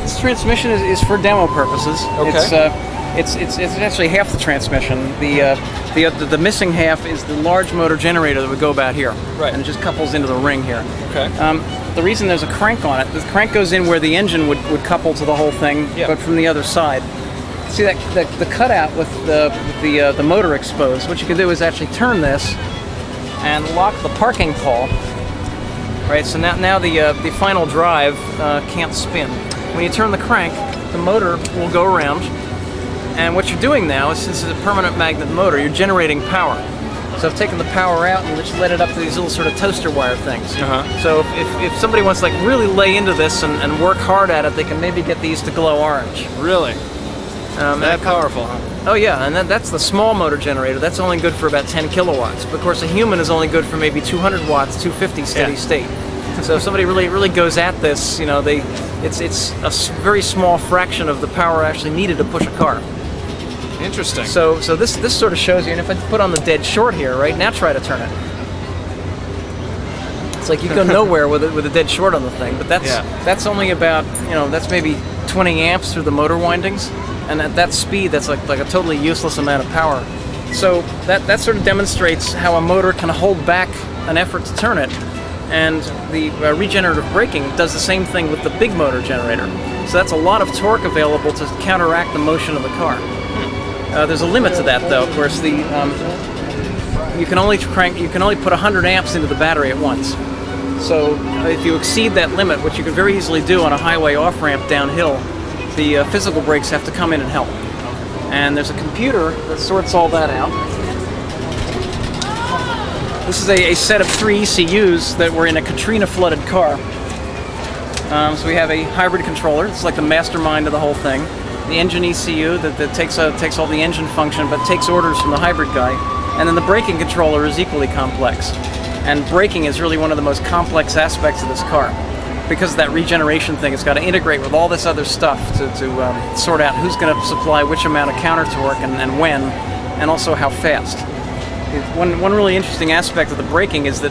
this transmission is for demo purposes. Okay. It's actually half the transmission. The missing half is the large motor generator that would go about here. Right. And it just couples into the ring here. Okay. The reason there's a crank on it, the crank goes in where the engine would couple to the whole thing, but from the other side. See that the cutout with the motor exposed. What you can do is actually turn this and lock the parking pawl. Right. So now the final drive can't spin. When you turn the crank, the motor will go around. And what you're doing now is, since it's a permanent magnet motor, you're generating power. So I've taken the power out and just let it up to these little sort of toaster wire things. So if somebody wants to like really lay into this and work hard at it, they can maybe get these to glow orange. Really? That powerful, huh? Oh yeah, and that's the small motor generator. That's only good for about 10 kilowatts. But of course, a human is only good for maybe 200 watts, 250 steady state. So if somebody really goes at this, you know, it's a very small fraction of the power actually needed to push a car. Interesting. So this sort of shows you, and if I put on the dead short here, right, now try to turn it. It's like you go nowhere with a dead short on the thing, but that's only about, you know, that's maybe 20 amps through the motor windings, and at that speed, that's like a totally useless amount of power. So that sort of demonstrates how a motor can hold back an effort to turn it, and the regenerative braking does the same thing with the big motor generator. So that's a lot of torque available to counteract the motion of the car. There's a limit to that, though. Of course, you can only put 100 amps into the battery at once. So if you exceed that limit, which you can very easily do on a highway off-ramp downhill, the physical brakes have to come in and help. And there's a computer that sorts all that out. This is a set of 3 ECUs that were in a Katrina-flooded car. So we have a hybrid controller. It's like the mastermind of the whole thing. The engine ECU that takes all the engine function but takes orders from the hybrid guy, and then the braking controller is equally complex. And braking is really one of the most complex aspects of this car. Because of that regeneration thing, it's got to integrate with all this other stuff to sort out who's going to supply which amount of counter torque and when, and also how fast. One really interesting aspect of the braking is that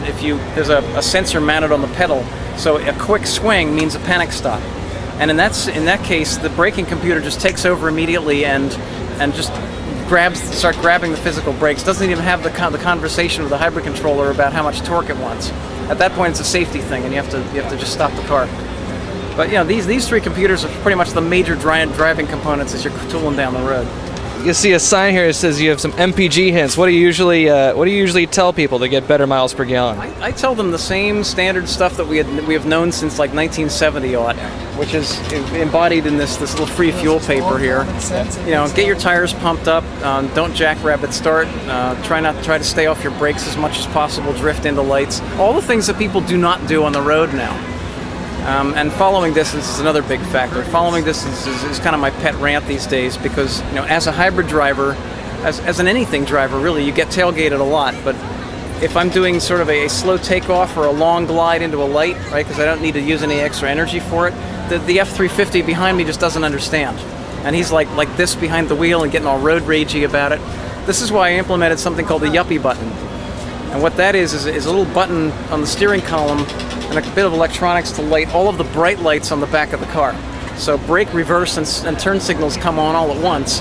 there's a sensor mounted on the pedal, so a quick swing means a panic stop. And in that case, the braking computer just takes over immediately and just start grabbing the physical brakes. Doesn't even have the conversation with the hybrid controller about how much torque it wants. At that point, it's a safety thing, and you have to just stop the car. But you know, these 3 computers are pretty much the major driving components as you're tooling down the road. You see a sign here that says you have some MPG hints. What do you usually tell people to get better miles per gallon? I tell them the same standard stuff that we have known since like 1970 odd, which is embodied in this little free fuel paper here. You know, get your tires pumped up. Don't jackrabbit start. Try to stay off your brakes as much as possible. Drift into lights. All the things that people do not do on the road now. And following distance is another big factor. Following distance is kind of my pet rant these days because, you know, as a hybrid driver, as an anything driver really, you get tailgated a lot. But if I'm doing sort of a slow takeoff or a long glide into a light, right, because I don't need to use any extra energy for it, the F-350 behind me just doesn't understand. And he's like this behind the wheel and getting all road ragey about it. This is why I implemented something called the Yuppie button. And what that is a little button on the steering column and a bit of electronics to light all of the bright lights on the back of the car. So brake, reverse, and turn signals come on all at once.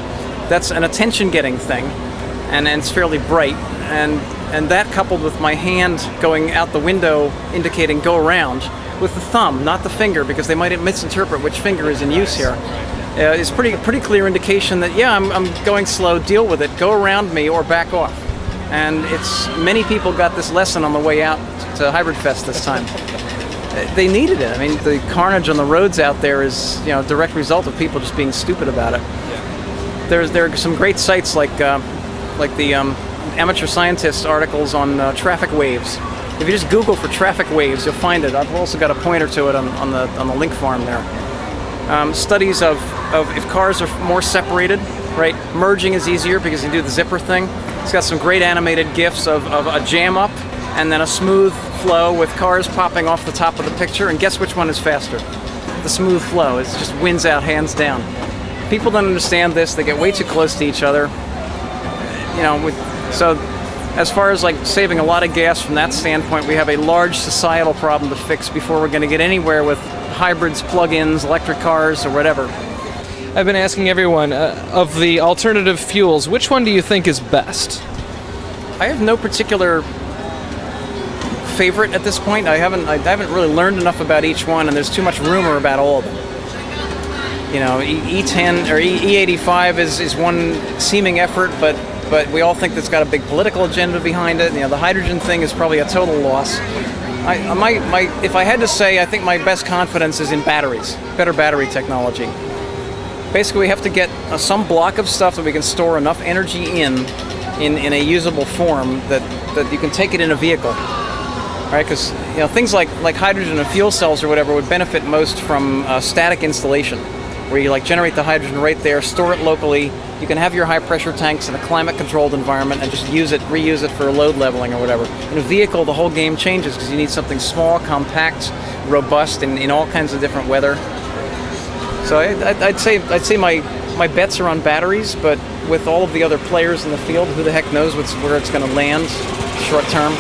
That's an attention-getting thing, and it's fairly bright. And that coupled with my hand going out the window indicating go around, with the thumb, not the finger, because they might misinterpret which finger is in use here, is pretty clear indication that, yeah, I'm going slow, deal with it, go around me or back off. And many people got this lesson on the way out to Hybrid Fest this time. They needed it. I mean, the carnage on the roads out there is, you know, a direct result of people just being stupid about it. There are some great sites like the amateur scientist articles on traffic waves. If you just Google for traffic waves, you'll find it. I've also got a pointer to it on the link farm there. Studies of if cars are more separated, right? Merging is easier because you do the zipper thing. It's got some great animated GIFs of a jam up and then a smooth flow with cars popping off the top of the picture, and guess which one is faster? The smooth flow. It just wins out hands down. People don't understand this. They get way too close to each other. You know, so as far as like saving a lot of gas from that standpoint, we have a large societal problem to fix before we're going to get anywhere with hybrids, plug-ins, electric cars, or whatever. I've been asking everyone, of the alternative fuels, which one do you think is best? I have no particular favorite at this point. I haven't really learned enough about each one, and there's too much rumor about all of them. You know, E10 or E85 is one seeming effort, but we all think that's got a big political agenda behind it. You know, the hydrogen thing is probably a total loss. If I had to say, I think my best confidence is in batteries, better battery technology. Basically, we have to get some block of stuff that we can store enough energy in a usable form that you can take it in a vehicle. Right, because you know things like hydrogen and fuel cells or whatever would benefit most from static installation, where you like generate the hydrogen right there, store it locally. You can have your high pressure tanks in a climate controlled environment and just reuse it for load leveling or whatever. In a vehicle, the whole game changes because you need something small, compact, robust, in all kinds of different weather. So I'd say my bets are on batteries, but with all of the other players in the field, who the heck knows where it's going to land short term.